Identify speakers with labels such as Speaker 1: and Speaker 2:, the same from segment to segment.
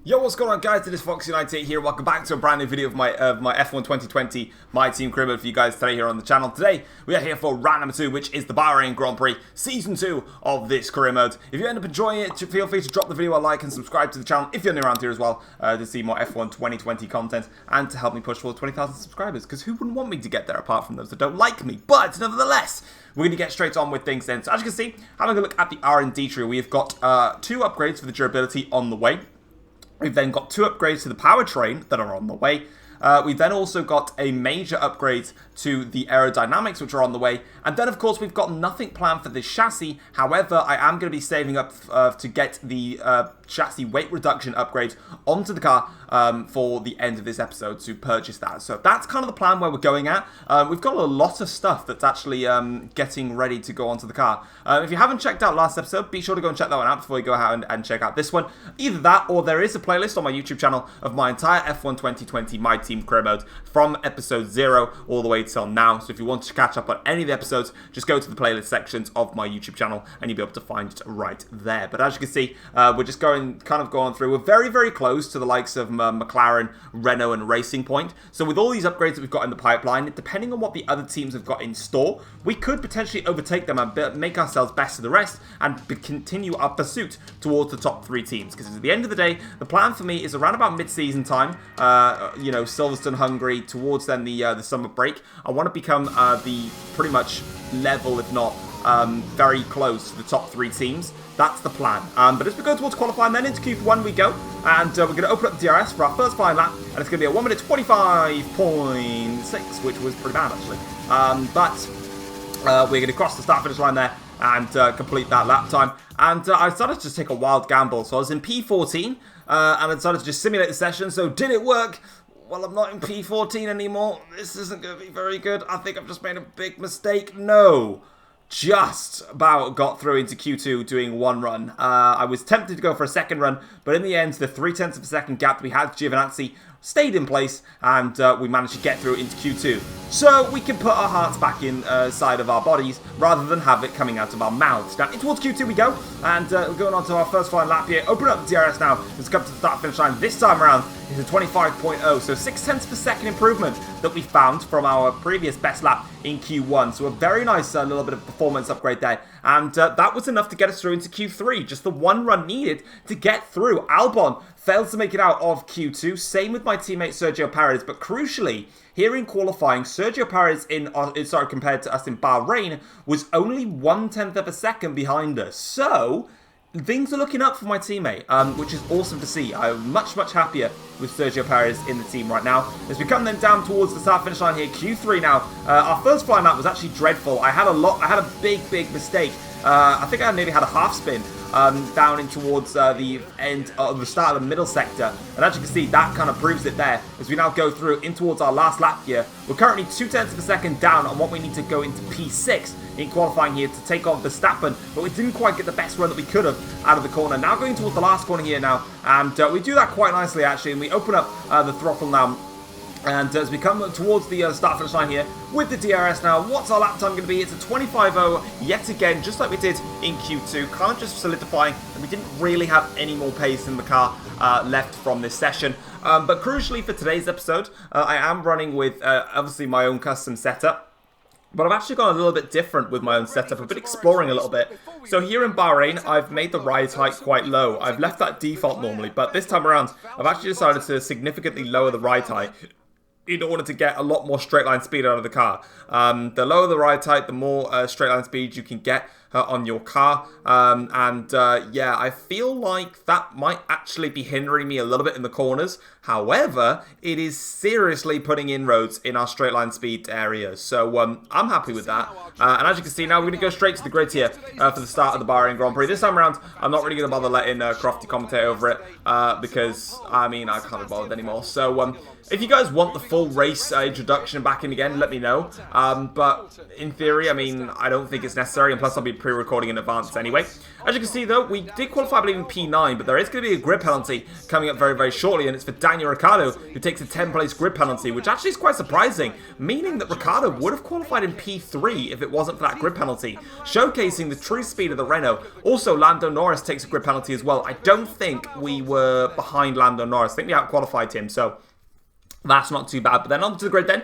Speaker 1: Yo, what's going on, guys? It is Fox98 here. Welcome back to a brand new video of my F1 2020 My Team career mode for you guys today here on the channel. Today, we are here for round number 2, which is the Bahrain Grand Prix, Season 2 of this career mode. If you end up enjoying it, feel free to drop the video a like and subscribe to the channel if you're new around here as well, to see more F1 2020 content and to help me push for 20,000 subscribers, because who wouldn't want me to get there apart from those that don't like me? But nevertheless, we're going to get straight on with things then. So as you can see, having a look at the R&D tree, we've got 2 upgrades for the durability on the way. We've then got 2 upgrades to the powertrain that are on the way. We've then also got a major upgrade to the aerodynamics, which are on the way. And then, of course, we've got nothing planned for this chassis. However, I am going to be saving up to get the chassis weight reduction upgrade onto the car for the end of this episode to purchase that. So that's kind of the plan where we're going at. We've got a lot of stuff that's actually getting ready to go onto the car. If you haven't checked out last episode, be sure to go and check that one out before you go out and check out this one. Either that, or there is a playlist on my YouTube channel of my entire F1 2020 My Team career mode from episode 0 all the way till now. So if you want to catch up on any of the episodes, just go to the playlist sections of my YouTube channel and you'll be able to find it right there. But as you can see, we're just going through. We're very, very close to the likes of McLaren, Renault and Racing Point. So with all these upgrades that we've got in the pipeline, depending on what the other teams have got in store, we could potentially overtake them and make ourselves best of the rest and continue our pursuit towards the top 3 teams. Because at the end of the day, the plan for me is around about mid-season time, you know, Silverstone, Hungary, towards then the summer break. I want to become the pretty much level, if not very close to the top 3 teams. That's the plan. But as we go towards qualifying, then into Q1 we go, and we're going to open up the DRS for our first flying lap, and it's going to be a 1 minute 25.6, which was pretty bad actually. We're going to cross the start finish line there and complete that lap time. And I decided to just take a wild gamble. So I was in P14, and I decided to just simulate the session. So did it work? Well, I'm not in P14 anymore. This isn't going to be very good. I think I've just made a big mistake. No. Just about got through into Q2 doing 1 run. I was tempted to go for a second run, but in the end, the 0.3 of a second gap that we had to Giovinazzi stayed in place, and we managed to get through into Q2. So we can put our hearts back inside of our bodies, rather than have it coming out of our mouths. Now, towards Q2 we go, and we're going on to our first flying lap here. Open up the DRS now. Let's come to the start-finish line. This time around, it's a 25.0, so 0.6 of a second improvement that we found from our previous best lap in Q1. So a very nice little bit of performance upgrade there. And that was enough to get us through into Q3. Just the 1 run needed to get through. Albon failed to make it out of Q2. Same with my teammate Sergio Perez. But crucially, here in qualifying, Sergio Perez compared to us in Bahrain, was only 1/10 of a second behind us. So things are looking up for my teammate, which is awesome to see. I'm much, much happier with Sergio Perez in the team right now. As we come then down towards the start finish line here, Q3 now. Our first flying lap was actually dreadful. I had a big mistake. I think I maybe had a half spin down in towards the end of the start of the middle sector, and as you can see, that kind of proves it there. As we now go through in towards our last lap here, we're currently 0.2 of a second down on what we need to go into P6 in qualifying here to take on Verstappen, but we didn't quite get the best run that we could have out of the corner. Now going towards the last corner here now, and we do that quite nicely actually, and we open up the throttle now. And as we come towards the start-finish line here with the DRS now, what's our lap time going to be? It's a 25.0 yet again, just like we did in Q2, kind of just solidifying that we didn't really have any more pace in the car left from this session. But crucially for today's episode, I am running with obviously my own custom setup. But I've actually gone a little bit different with my own setup. I've been exploring a little bit. So here in Bahrain, I've made the ride height quite low. I've left that default normally, but this time around, I've actually decided to significantly lower the ride height in order to get a lot more straight line speed out of the car. The lower the ride height, the more straight line speed you can get on your car. Yeah, I feel like that might actually be hindering me a little bit in the corners. However, it is seriously putting inroads in our straight line speed areas. So I'm happy with that. And as you can see now, we're going to go straight to the grid here for the start of the Bahrain Grand Prix. This time around, I'm not really going to bother letting Crofty commentate over it because, I mean, I can't be bothered anymore. So if you guys want the full race introduction back in again, let me know. But in theory, I mean, I don't think it's necessary. And plus, I'll be pre-recording in advance anyway. As you can see, though, we did qualify, I believe, in P9, but there is going to be a grid penalty coming up very, very shortly, and it's for Daniel Ricciardo, who takes a 10th-place grid penalty, which actually is quite surprising, meaning that Ricciardo would have qualified in P3 if it wasn't for that grid penalty, showcasing the true speed of the Renault. Also, Lando Norris takes a grid penalty as well. I don't think we were behind Lando Norris. I think we out-qualified him, so that's not too bad. But then onto the grid then.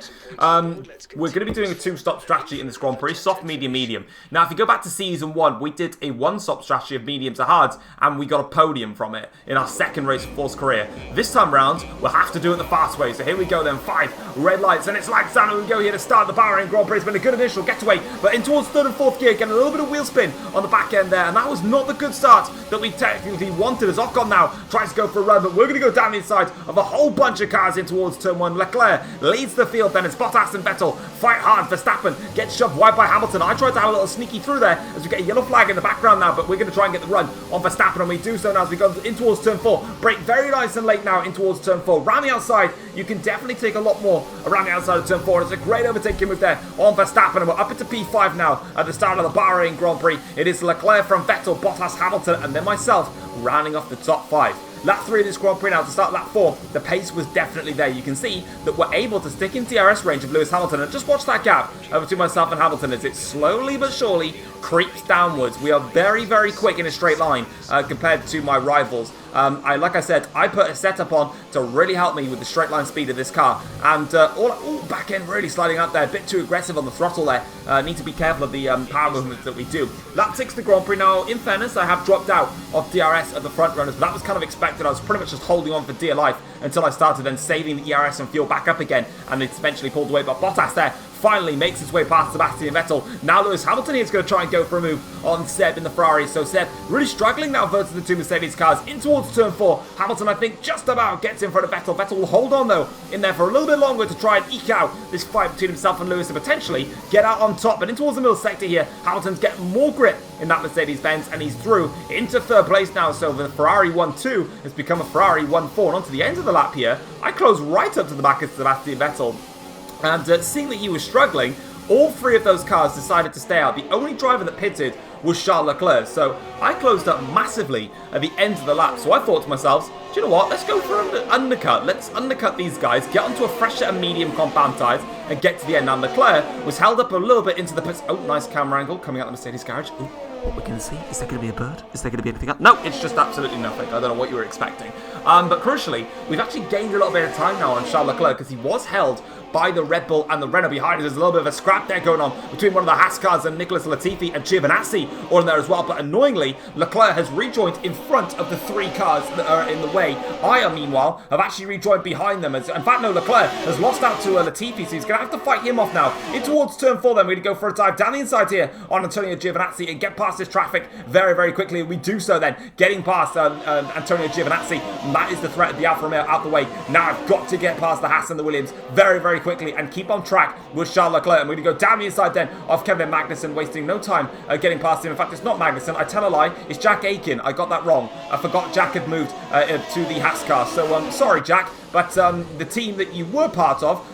Speaker 1: We're going to be doing a two-stop strategy in this Grand Prix. Soft, medium, medium. Now, if you go back to Season 1, we did a one-stop strategy of medium to hards, and we got a podium from it in our second race of Force career. This time round, we'll have to do it the fast way. So here we go then. 5 red lights, and it's like Santa. We go here to start the Bahrain Grand Prix. It's been a good initial getaway, but in towards third and fourth gear, getting a little bit of wheel spin on the back end there, and that was not the good start that we technically wanted, as Ocon now tries to go for a run, but we're going to go down the inside of a whole bunch of cars in towards turn 1. Leclerc leads the field, then it's Bottas and Vettel fight hard. Verstappen gets shoved wide by Hamilton. I tried to have a little sneaky through there as we get a yellow flag in the background now, but we're going to try and get the run on Verstappen, and we do so now as we go in towards turn 4. Brake very nice and late now in towards turn 4. Around the outside, you can definitely take a lot more around the outside of turn 4. It's a great overtaking move there on Verstappen, and we're up into P5 now at the start of the Bahrain Grand Prix. It is Leclerc from Vettel, Bottas, Hamilton, and then myself rounding off the top 5. Lap 3 of this Grand Prix now to start lap 4. The pace was definitely there. You can see that we're able to stick in DRS range of Lewis Hamilton, and just watch that gap between myself and Hamilton as it slowly but surely creeps downwards. We are very, very quick in a straight line compared to my rivals. Like I said, I put a setup on to really help me with the straight line speed of this car, and back end really sliding out there, a bit too aggressive on the throttle there. Need to be careful of the power movements that we do. Lap 6 of the Grand Prix now. In fairness, I have dropped out of DRS at the front runners, but that was kind of expected. I was pretty much just holding on for dear life until I started then saving the ERS and fuel back up again, and it's eventually pulled away. But Bottas there finally makes his way past Sebastian Vettel. Now Lewis Hamilton here is going to try and go for a move on Seb in the Ferrari. So Seb really struggling now versus the two Mercedes cars in towards turn 4. Hamilton, I think, just about gets in front of Vettel. Vettel will hold on though in there for a little bit longer to try and eke out this fight between himself and Lewis and potentially get out on top. But in towards the middle sector here, Hamilton's getting more grip in that Mercedes-Benz, and he's through into third place now. So the Ferrari 1-2 has become a Ferrari 1-4. And onto the end of the lap here, I close right up to the back of Sebastian Vettel. And seeing that he was struggling, all 3 of those cars decided to stay out. The only driver that pitted was Charles Leclerc. So I closed up massively at the end of the lap. So I thought to myself, do you know what? Let's go for an undercut. Let's undercut these guys, get onto a fresh set of medium compound tyres, and get to the end. Now Leclerc was held up a little bit into the pits. Oh, nice camera angle coming out of the Mercedes garage. Ooh, what we're going to see? Is there going to be a bird? Is there going to be anything else? No, it's just absolutely nothing. I don't know what you were expecting. But crucially, we've actually gained a little bit of time now on Charles Leclerc because he was held by the Red Bull and the Renault behind us. There's a little bit of a scrap there going on between one of the Haas cars and Nicholas Latifi and Giovinazzi all in there as well. But annoyingly, Leclerc has rejoined in front of the 3 cars that are in the way. I, meanwhile, have actually rejoined behind them. In fact, no, Leclerc has lost out to Latifi, so he's going to have to fight him off now. In towards turn 4 then, we're going to go for a dive down the inside here on Antonio Giovinazzi and get past this traffic very, very quickly. We do so then, getting past Antonio Giovinazzi. That is the threat of the Alfa Romeo out the way. Now I've got to get past the Haas and the Williams very, very quickly and keep on track with Charles Leclerc. And we're going to go down the inside then of Kevin Magnussen, wasting no time getting past him. In fact, it's not Magnussen. I tell a lie. It's Jack Aiken. I got that wrong. I forgot Jack had moved to the Haas car. So, sorry, Jack. But the team that you were part of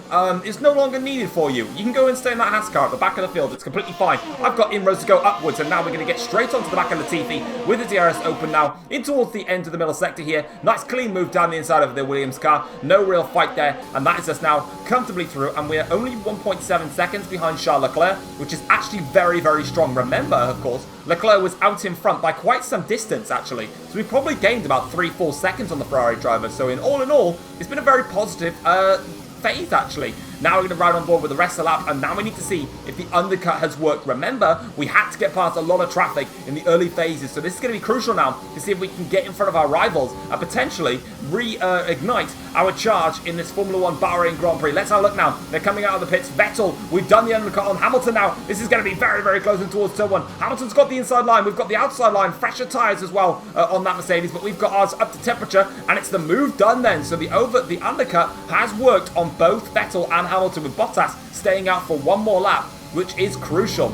Speaker 1: is no longer needed for you. You can go and stay in that Haas car at the back of the field. It's completely fine. I've got inroads to go upwards, and now we're going to get straight onto the back of Latifi with the DRS open now in towards the end of the middle sector here. Nice clean move down the inside of the Williams car. No real fight there, and that is us now comfortably through, and we're only 1.7 seconds behind Charles Leclerc, which is actually very, very strong. Remember, of course, Leclerc was out in front by quite some distance, actually. So we probably gained about 3-4 seconds on the Ferrari driver. So in all, it's been a very positive phase, actually. Now we're going to ride on board with the rest of the lap, and now we need to see if the undercut has worked. Remember, we had to get past a lot of traffic in the early phases, so this is going to be crucial now to see if we can get in front of our rivals and potentially reignite our charge in this Formula 1 Bahrain Grand Prix. Let's have a look now. They're coming out of the pits. Vettel, we've done the undercut on Hamilton now. This is going to be very, very close in towards turn 1. Hamilton's got the inside line. We've got the outside line. Fresher tyres as well on that Mercedes, but we've got ours up to temperature, and it's the move done then. So the undercut has worked on both Vettel and Hamilton, with Bottas staying out for one more lap, which is crucial.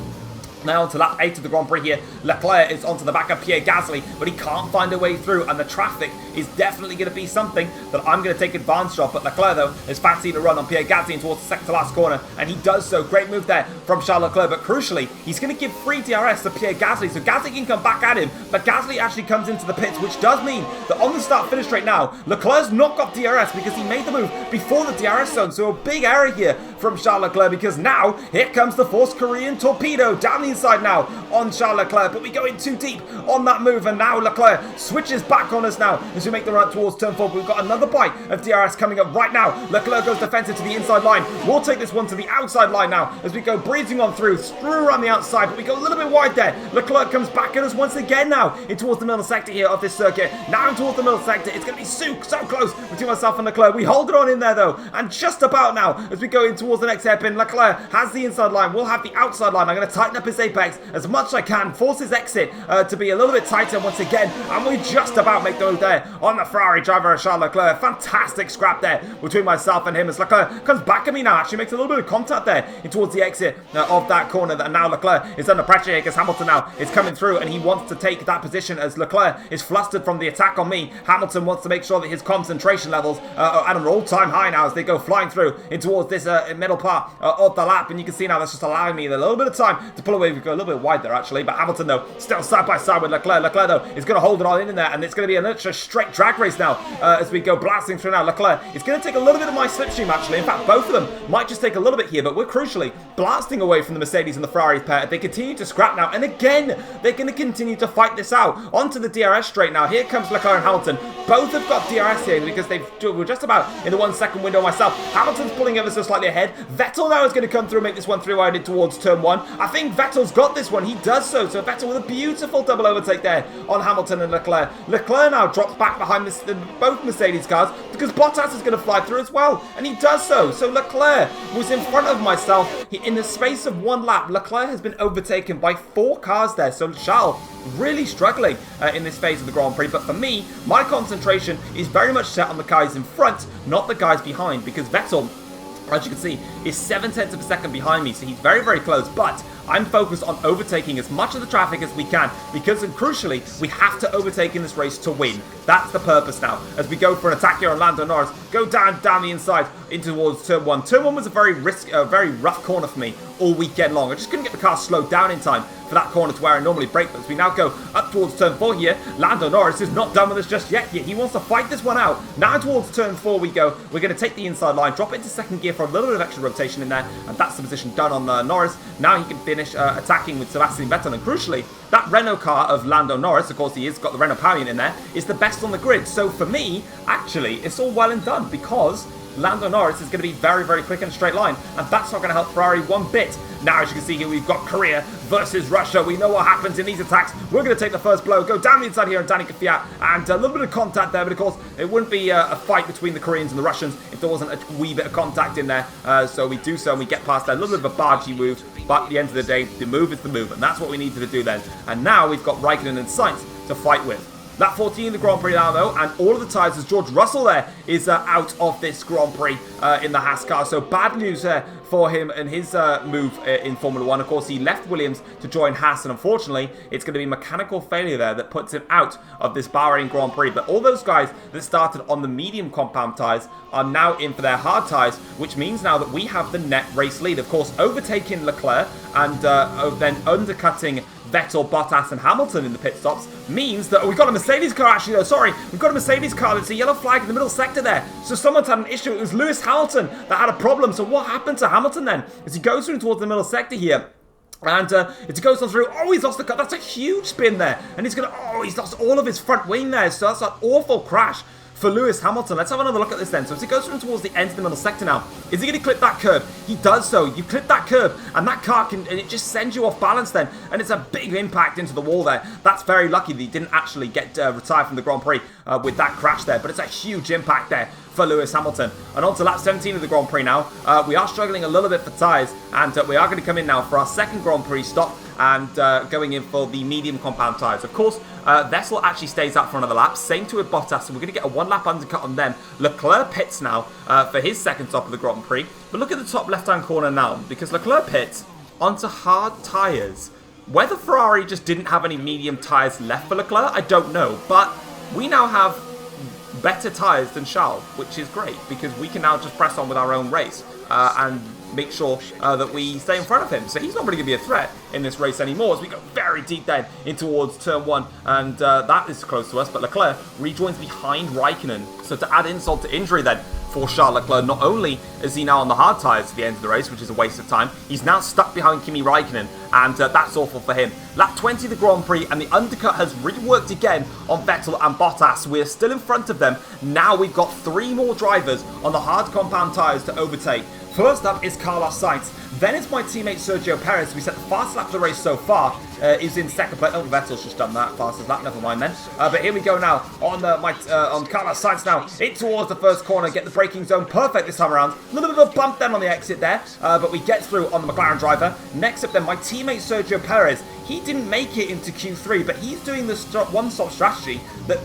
Speaker 1: Now onto lap 8 of the Grand Prix here. Leclerc is onto the back of Pierre Gasly, but he can't find a way through, and the traffic is definitely going to be something that I'm going to take advantage of. But Leclerc, though, is fancying a run on Pierre Gasly towards the second to last corner, and he does so. Great move there from Charles Leclerc, but crucially, he's going to give free DRS to Pierre Gasly, so Gasly can come back at him, but Gasly actually comes into the pits, which does mean that on the start-finish straight now, Leclerc's not got DRS because he made the move before the DRS zone, so a big error here from Charles Leclerc, because now, here comes the forced Korean torpedo down the inside now on Charles Leclerc, but we go in too deep on that move, and now Leclerc switches back on us now as we make the run towards turn 4. But we've got another bite of DRS coming up right now. Leclerc goes defensive to the inside line. We'll take this one to the outside line now as we go breezing on through around the outside, but we go a little bit wide there. Leclerc comes back at us once again now in towards the middle sector here of this circuit. Now in towards the middle sector. It's going to be so close between myself and Leclerc. We hold it on in there though, and just about now as we go in towards the next hairpin, Leclerc has the inside line. We'll have the outside line. I'm going to tighten up his apex as much as I can, force his exit to be a little bit tighter once again, and we just about make the move there on the Ferrari driver Charles Leclerc. Fantastic scrap there between myself and him as Leclerc comes back at me now, actually makes a little bit of contact there in towards the exit of that corner, and now Leclerc is under pressure here because Hamilton now is coming through and he wants to take that position as Leclerc is flustered from the attack on me. Hamilton wants to make sure that his concentration levels are at an all-time high now as they go flying through in towards this middle part of the lap, and you can see now that's just allowing me a little bit of time to pull away. We go a little bit wide there actually, but Hamilton though still side by side with Leclerc. Leclerc though is going to hold it all in there, and it's going to be a straight drag race now as we go blasting through now. Leclerc is going to take a little bit of my slipstream actually. In fact, both of them might just take a little bit here, but we're crucially blasting away from the Mercedes and the Ferrari pair. They continue to scrap now, and again they're going to continue to fight this out onto the DRS straight now. Here comes Leclerc and Hamilton. Both have got DRS here because we're just about in the 1 second window myself. Hamilton's pulling ever so slightly ahead. Vettel now is going to come through and make this one through wide towards turn 1. I think Vettel's got this one. He does so. So Vettel with a beautiful double overtake there on Hamilton and Leclerc. Leclerc now drops back behind both Mercedes cars because Bottas is going to fly through as well, and he does so. So Leclerc was in front of myself. In the space of 1 lap, Leclerc has been overtaken by 4 cars there. So Charles really struggling in this phase of the Grand Prix. But for me, my concentration is very much set on the guys in front, not the guys behind, because Vettel, as you can see, is 7/10 of a second behind me, so he's very, very close. But I'm focused on overtaking as much of the traffic as we can because, and crucially, we have to overtake in this race to win. That's the purpose now. As we go for an attack here on Lando Norris, go down the inside into towards turn 1. Turn 1 was a very rough corner for me all weekend long. I just couldn't get the car slowed down in time for that corner to where I normally brake. But as we now go up towards turn 4 here, Lando Norris is not done with us just yet. He wants to fight this one out. Now towards turn 4 we go. We're going to take the inside line, drop it into second gear for a little bit of extra rotation in there, and that's the position done on Norris. Now he can finish attacking with Sebastian Vettel, and crucially, that Renault car of Lando Norris, of course he has got the Renault Podium in there, is the best on the grid. So for me, actually, it's all well and done because Lando Norris is going to be very, very quick in a straight line, and that's not going to help Ferrari one bit. Now, as you can see here, we've got Korea versus Russia. We know what happens in these attacks. We're going to take the first blow, go down the inside here on Danny Kvyat, and a little bit of contact there, but of course, it wouldn't be a fight between the Koreans and the Russians if there wasn't a wee bit of contact in there. So we do so, and we get past that. A little bit of a bargey move, but at the end of the day, the move is the move, and that's what we needed to do then. And now we've got Raikkonen and Sainz to fight with. Lap 14 in the Grand Prix now though, and all of the tyres as George Russell there is out of this Grand Prix in the Haas car. So bad news for him and his move in Formula 1. Of course, he left Williams to join Haas, and unfortunately, it's going to be mechanical failure there that puts him out of this Bahrain Grand Prix. But all those guys that started on the medium compound tyres are now in for their hard tyres, which means now that we have the net race lead. Of course, overtaking Leclerc and then undercutting Vettel, Bottas and Hamilton in the pit stops means that we've got a Mercedes car actually though, sorry, we've got a Mercedes car that's a yellow flag in the middle sector there. So someone's had an issue. It was Lewis Hamilton that had a problem. So what happened to Hamilton then? As he goes through towards the middle sector here, and it goes on through. Oh, he's lost the car. That's a huge spin there. And he's he's lost all of his front wing there. So that's an awful crash for Lewis Hamilton. Let's have another look at this then. So as he goes through towards the end of the middle sector now, is he going to clip that curb? He does so. You clip that curb, and that car and it just sends you off balance then, and it's a big impact into the wall there. That's very lucky that he didn't actually get retired from the Grand Prix with that crash there, but it's a huge impact there for Lewis Hamilton. And on to lap 17 of the Grand Prix now. We are struggling a little bit for tyres, and we are going to come in now for our second Grand Prix stop, and going in for the medium compound tyres. Of course, Vettel actually stays out for another lap. Same to with Bottas, and we're going to get a 1 lap undercut on them. Leclerc pits now for his second stop of the Grand Prix. But look at the top left-hand corner now, because Leclerc pits onto hard tyres Whether Ferrari just didn't have any medium tyres left for Leclerc, I don't know. But we now have better tyres than Charles, which is great because we can now just press on with our own race and make sure that we stay in front of him. So he's not really going to be a threat in this race anymore as we go very deep then in towards turn 1, and that is close to us, but Leclerc rejoins behind Raikkonen. So to add insult to injury then for Charles Leclerc, not only is he now on the hard tyres at the end of the race, which is a waste of time, he's now stuck behind Kimi Raikkonen, and that's awful for him. Lap 20 of the Grand Prix, and the undercut has reworked again on Vettel and Bottas. We're still in front of them. Now we've got 3 more drivers on the hard compound tyres to overtake. First up is Carlos Sainz. Then it's my teammate Sergio Perez. We set the fastest lap of the race so far. Is in second place. Oh, Vettel's just done that fastest lap. Never mind then. But here we go now on Carlos Sainz now. In towards the first corner. Get the braking zone perfect this time around. A little bit of a bump then on the exit there. But we get through on the McLaren driver. Next up then, my teammate Sergio Perez. He didn't make it into Q3, but he's doing the one-stop strategy that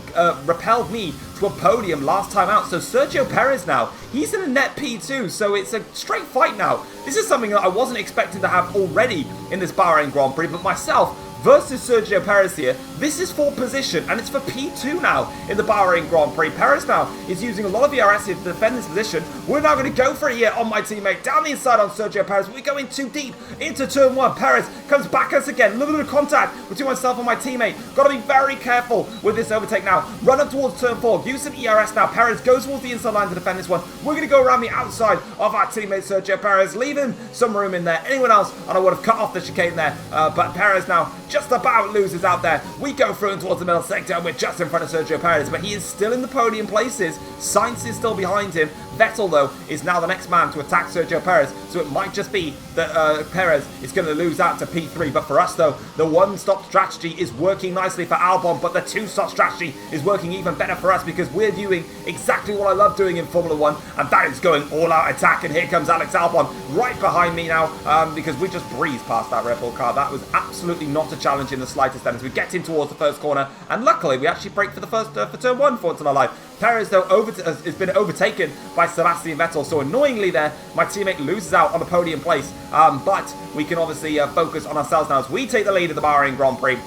Speaker 1: repelled me to a podium last time out. So Sergio Perez now, he's in a net P2, so it's a straight fight now. This is something that I wasn't expecting to have already in this Bahrain Grand Prix, but myself versus Sergio Perez here. This is for position, and it's for P2 now in the Bahrain Grand Prix. Perez now is using a lot of ERS to defend this position. We're now going to go for it here on my teammate. Down the inside on Sergio Perez. We go in too deep into turn 1. Perez comes back at us again. A little bit of contact between myself and my teammate. Got to be very careful with this overtake now. Run up towards turn 4. Use some ERS now. Perez goes towards the inside line to defend this one. We're going to go around the outside of our teammate Sergio Perez, leaving some room in there. Anyone else, and I would have cut off the chicane there. But Perez now just about loses out there. We go through towards the middle sector, and we're just in front of Sergio Perez, but he is still in the podium places. Sainz is still behind him. Vettel, though, is now the next man to attack Sergio Perez, so it might just be that Perez is going to lose out to P3. But for us, though, the one-stop strategy is working nicely for Albon, but the two-stop strategy is working even better for us because we're doing exactly what I love doing in Formula 1, and that is going all-out attack. And here comes Alex Albon right behind me now because we just breezed past that Red Bull car. That was absolutely not a challenge in the slightest then as we get in towards the first corner, and luckily we actually brake for the first for turn 1 for once in our life. Perez, though, has been overtaken by Sebastian Vettel, so annoyingly there, my teammate loses out on the podium place, but we can obviously focus on ourselves now as we take the lead of the Bahrain Grand Prix.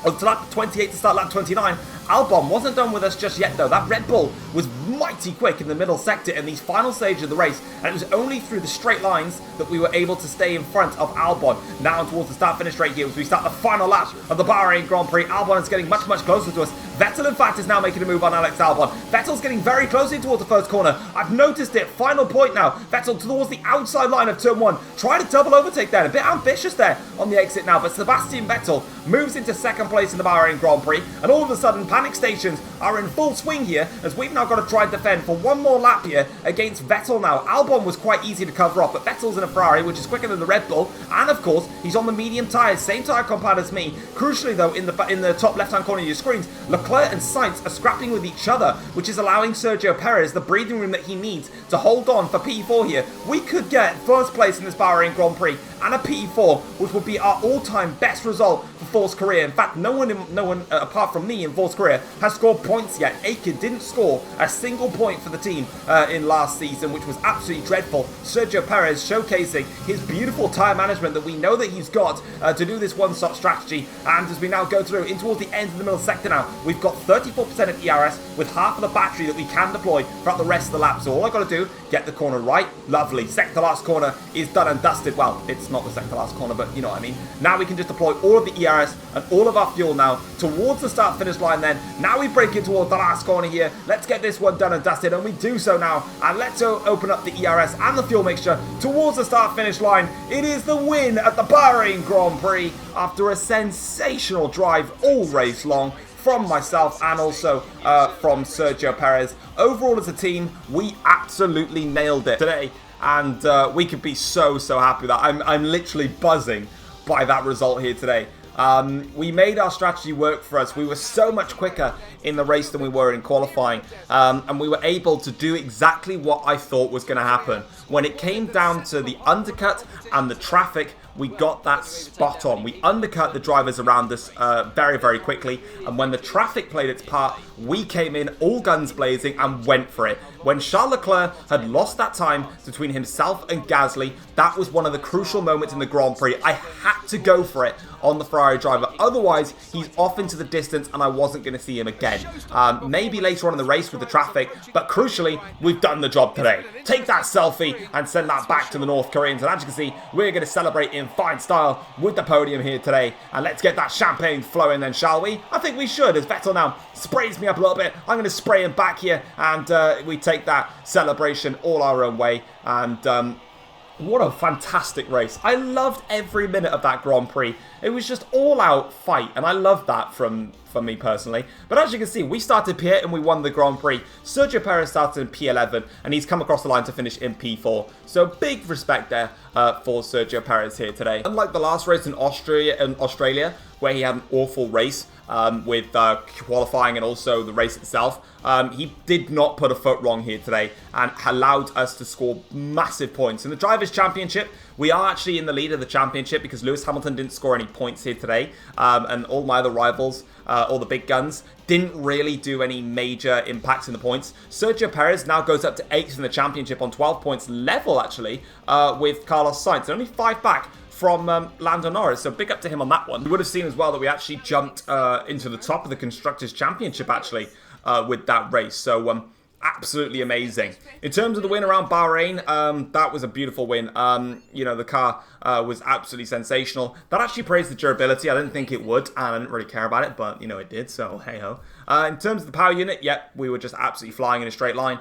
Speaker 1: On to lap 28 to start lap 29. Albon wasn't done with us just yet though. That Red Bull was mighty quick in the middle sector in these final stages of the race, and it was only through the straight lines that we were able to stay in front of Albon. Now towards the start-finish straight here as we start the final lap of the Bahrain Grand Prix. Albon is getting much closer to us. Vettel, in fact, is now making a move on Alex Albon. Vettel's getting very close in towards the first corner. I've noticed it. Final point now. Vettel towards the outside line of turn 1. Try to double overtake there. A bit ambitious there on the exit now, but Sebastian Vettel moves into second place in the Bahrain Grand Prix, and all of a sudden panic stations are in full swing here as we've now got to try and defend for one more lap here against Vettel now. Albon was quite easy to cover off, but Vettel's in a Ferrari, which is quicker than the Red Bull, and of course he's on the medium tyres, same tyre compound as me. Crucially though, in the top left hand corner of your screens, Leclerc and Sainz are scrapping with each other, which is allowing Sergio Perez the breathing room that he needs to hold on for P4 here. We could get first place in this Bahrain Grand Prix and a P4, which would be our all-time best result for Force career. In fact, no one apart from me in Force career has scored points yet. Aiken didn't score a single point for the team in last season, which was absolutely dreadful. Sergio Perez showcasing his beautiful tyre management that we know that he's got to do this one-stop strategy. And as we now go through in towards the end of the middle sector now, we've got 34% of ERS with half of the battery that we can deploy throughout the rest of the lap. So all I've got to do, get the corner right. Lovely. Second to last corner is done and dusted. Well, it's not the second to last corner, but you know what I mean. Now we can just deploy all of the ERS and all of our fuel now towards the start finish line then. Now we break in towards the last corner here. Let's get this one done and dusted, and we do so now. And let's open up the ERS and the fuel mixture towards the start finish line. It is the win at the Bahrain Grand Prix after a sensational drive all race long from myself and also from Sergio Perez. Overall as a team, we absolutely nailed it today, and we could be so happy with that. I'm literally buzzing by that result here today. We made our strategy work for us. We were so much quicker in the race than we were in qualifying, and we were able to do exactly what I thought was going to happen. When it came down to the undercut and the traffic, we got that spot on. We undercut the drivers around us very quickly, and when the traffic played its part, we came in all guns blazing and went for it. When Charles Leclerc had lost that time between himself and Gasly, that was one of the crucial moments in the Grand Prix. I had to go for it on the Ferrari driver. Otherwise, he's off into the distance and I wasn't going to see him again. Maybe later on in the race with the traffic, but crucially, we've done the job today. Take that selfie and send that back to the North Koreans. And as you can see, we're going to celebrate in fine style with the podium here today. And let's get that champagne flowing then, shall we? I think we should, as Vettel now sprays me up a little bit. I'm going to spray him back here and we take that celebration all our own way. And what a fantastic race. I loved every minute of that Grand Prix. It was just all-out fight, and I loved that from me personally. But as you can see, we started P8 and we won the Grand Prix. Sergio Perez started in P11, and he's come across the line to finish in P4. So big respect there for Sergio Perez here today. Unlike the last race in Australia, where he had an awful race with qualifying and also the race itself, he did not put a foot wrong here today and allowed us to score massive points. In the Drivers' Championship, we are actually in the lead of the championship because Lewis Hamilton didn't score any points here today, and all my other rivals, all the big guns, didn't really do any major impacts in the points. Sergio Perez now goes up to 8th in the championship on 12 points level, actually, with Carlos Sainz. Only 5 back from Lando Norris, so big up to him on that one. You would have seen as well that we actually jumped into the top of the Constructors' Championship, actually, with that race. So, absolutely amazing. In terms of the win around Bahrain, that was a beautiful win. You know, the car was absolutely sensational. That actually praised the durability. I didn't think it would, and I didn't really care about it, but, you know, it did, so hey-ho. In terms of the power unit, yep, we were just absolutely flying in a straight line.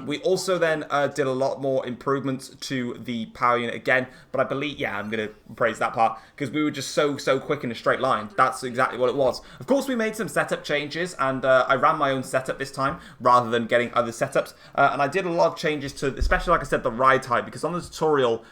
Speaker 1: We also then did a lot more improvements to the power unit again, but I believe, yeah, I'm going to praise that part, because we were just so quick in a straight line. That's exactly what it was. Of course, we made some setup changes, and I ran my own setup this time, rather than getting other setups, and I did a lot of changes to, especially, like I said, the ride height, because on the tutorial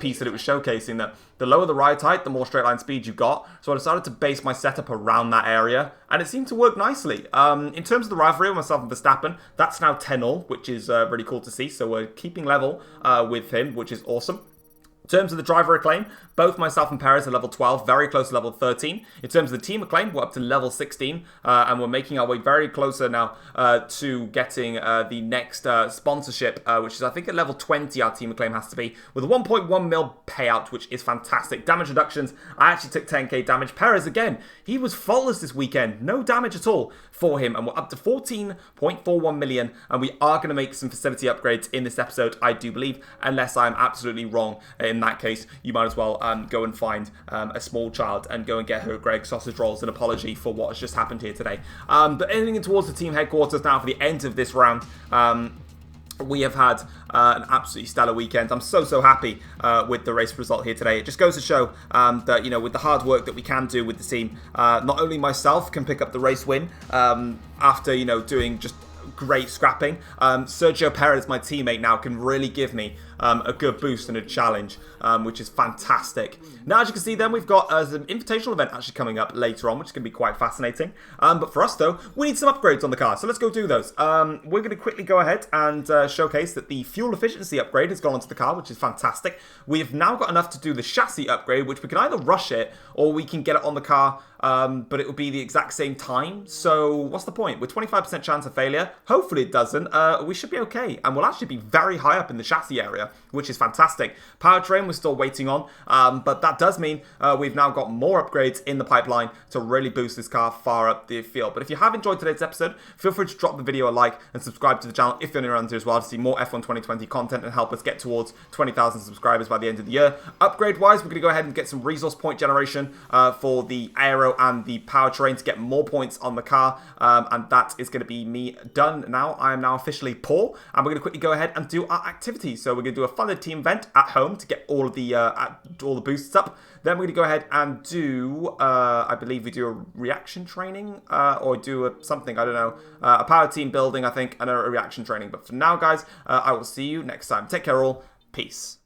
Speaker 1: piece that it was showcasing, that the lower the ride height, the more straight line speed you got. So I decided to base my setup around that area, and it seemed to work nicely. In terms of the rivalry with myself and Verstappen, that's now 10-all, which is really cool to see. So we're keeping level with him, which is awesome. In terms of the driver acclaim, both myself and Perez are level 12, very close to level 13. In terms of the team acclaim, we're up to level 16, and we're making our way very closer now to getting the next sponsorship, which is, I think, at level 20 our team acclaim has to be, with a 1.1 mil payout, which is fantastic. Damage reductions, I actually took 10k damage. Perez, again, he was faultless this weekend, no damage at all for him, and we're up to 14.41 million, and we are going to make some facility upgrades in this episode, I do believe, unless I'm absolutely wrong. In that case, you might as well go and find a small child and go and get her Greg sausage rolls, an apology for what has just happened here today. But ending towards the team headquarters now for the end of this round. We have had an absolutely stellar weekend. I'm so happy with the race result here today. It just goes to show that, you know, with the hard work that we can do with the team, not only myself can pick up the race win after, you know, doing just great scrapping. Sergio Perez, my teammate now, can really give me a good boost and a challenge, which is fantastic. Now, as you can see, then we've got an invitational event actually coming up later on, which is going to be quite fascinating. But for us, though, we need some upgrades on the car, so let's go do those. We're going to quickly go ahead and showcase that the fuel efficiency upgrade has gone onto the car, which is fantastic. We've now got enough to do the chassis upgrade, which we can either rush it or we can get it on the car, but it will be the exact same time. So what's the point? With 25% chance of failure, hopefully it doesn't, we should be okay. And we'll actually be very high up in the chassis area, which is fantastic. Powertrain we're still waiting on, but that does mean we've now got more upgrades in the pipeline to really boost this car far up the field. But if you have enjoyed today's episode, feel free to drop the video a like and subscribe to the channel if you're new around here as well to see more F1 2020 content and help us get towards 20,000 subscribers by the end of the year. Upgrade-wise, we're going to go ahead and get some resource point generation for the aero and the powertrain to get more points on the car, and that is going to be me done now. I am now officially poor, and we're going to quickly go ahead and do our activities. So we're going to do a funded team event at home to get all of the boosts up. Then we're going to go ahead and do, I believe we do a reaction training, or do something, I don't know, a power team building, I think, and a reaction training. But for now, guys, I will see you next time. Take care all. Peace.